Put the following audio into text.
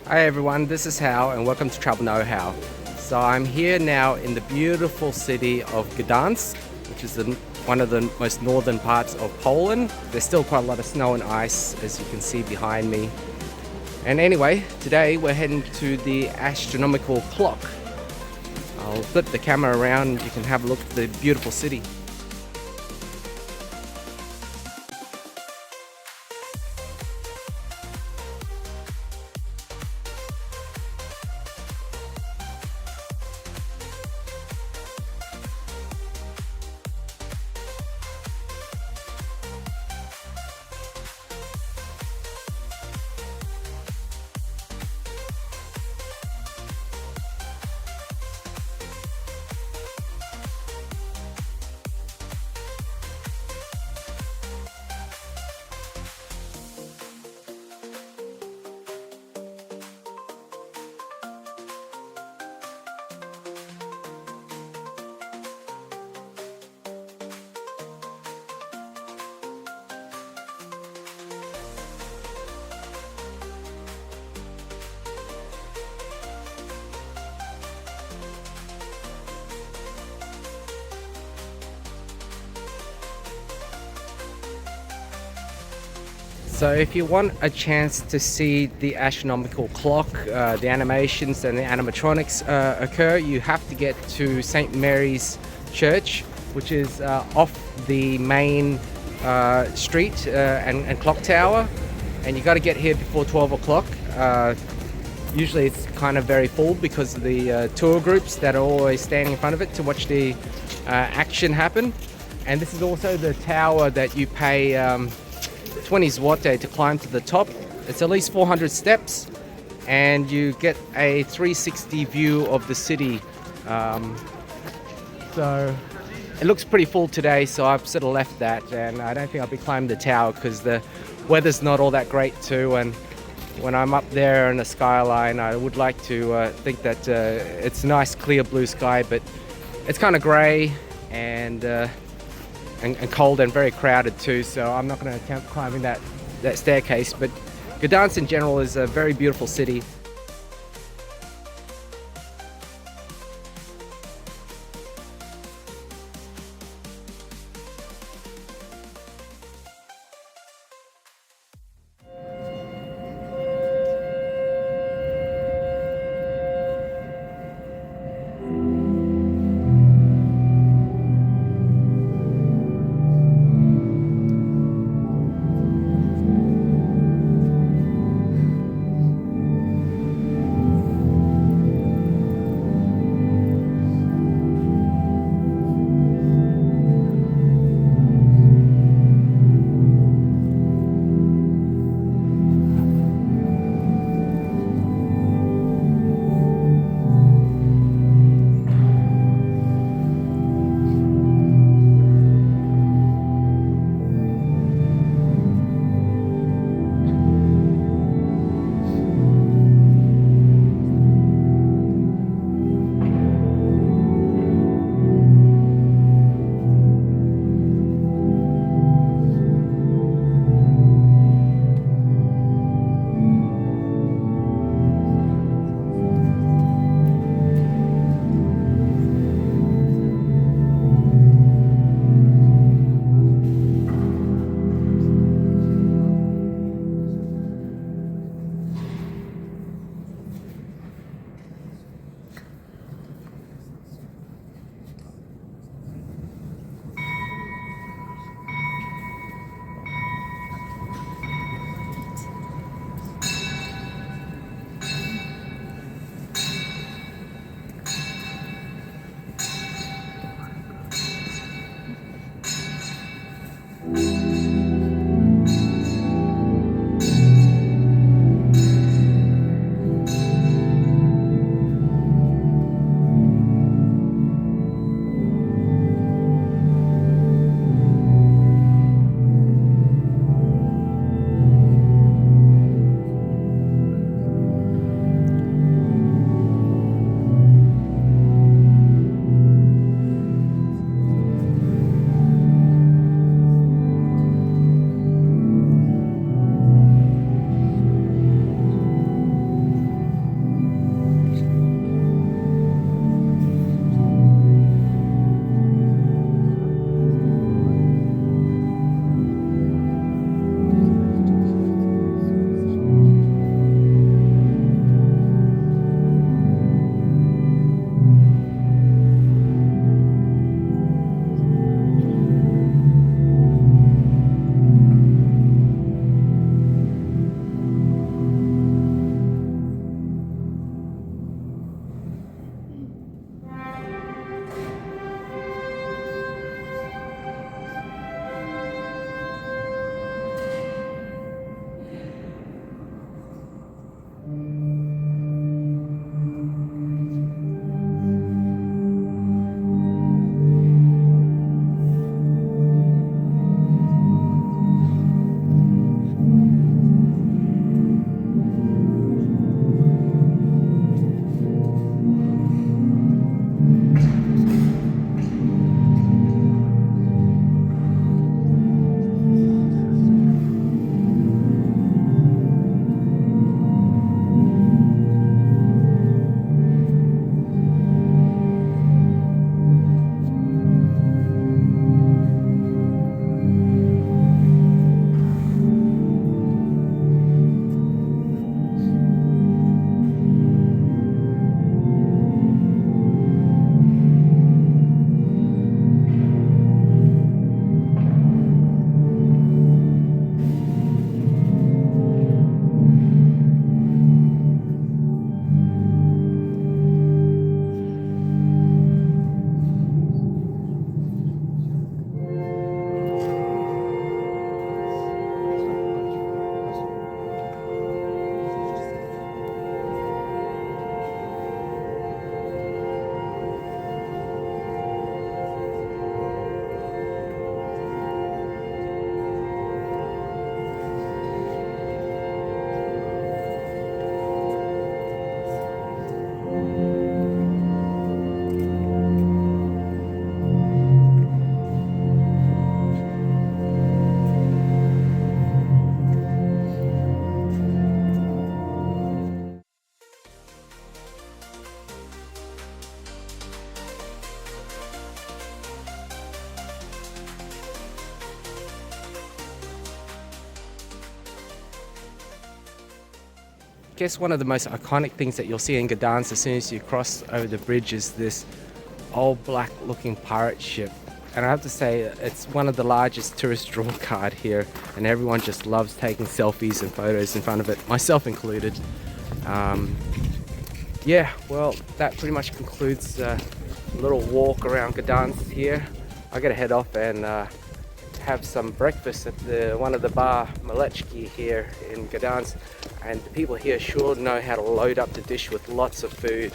Hi everyone, this is Hal and welcome to Travel Know How. So I'm here now in the beautiful city of Gdańsk, which is one of the most northern parts of Poland. There's still quite a lot of snow and ice, as you can see behind me. And anyway, today we're heading to the astronomical clock. I'll flip the camera around and you can have a look at the beautiful city. So if you want a chance to see the astronomical clock, the animations and the animatronics occur, you have to get to St. Mary's Church, which is off the main street and clock tower, and you got to get here before 12 o'clock. Usually it's kind of very full because of the tour groups that are always standing in front of it to watch the action happen. And this is also the tower that you pay 20 zloty to climb to the top. It's at least 400 steps and you get a 360 view of the city. So it looks pretty full today, so I've sort of left that, and I don't think I'll be climbing the tower because the weather's not all that great too, and when I'm up there in the skyline I would like to think that it's nice clear blue sky, but it's kind of grey and cold and very crowded too, so I'm not going to attempt climbing that staircase. But Gdańsk in general is a very beautiful city. guess one of the most iconic things that you'll see in Gdańsk as soon as you cross over the bridge is this old black looking pirate ship. And I have to say, it's one of the largest tourist draw card here, and everyone just loves taking selfies and photos in front of it, myself included. Yeah, well, that pretty much concludes a little walk around Gdańsk here. I gotta head off and have some breakfast at one of the bar Maleczki here in Gdańsk, and the people here sure know how to load up the dish with lots of food.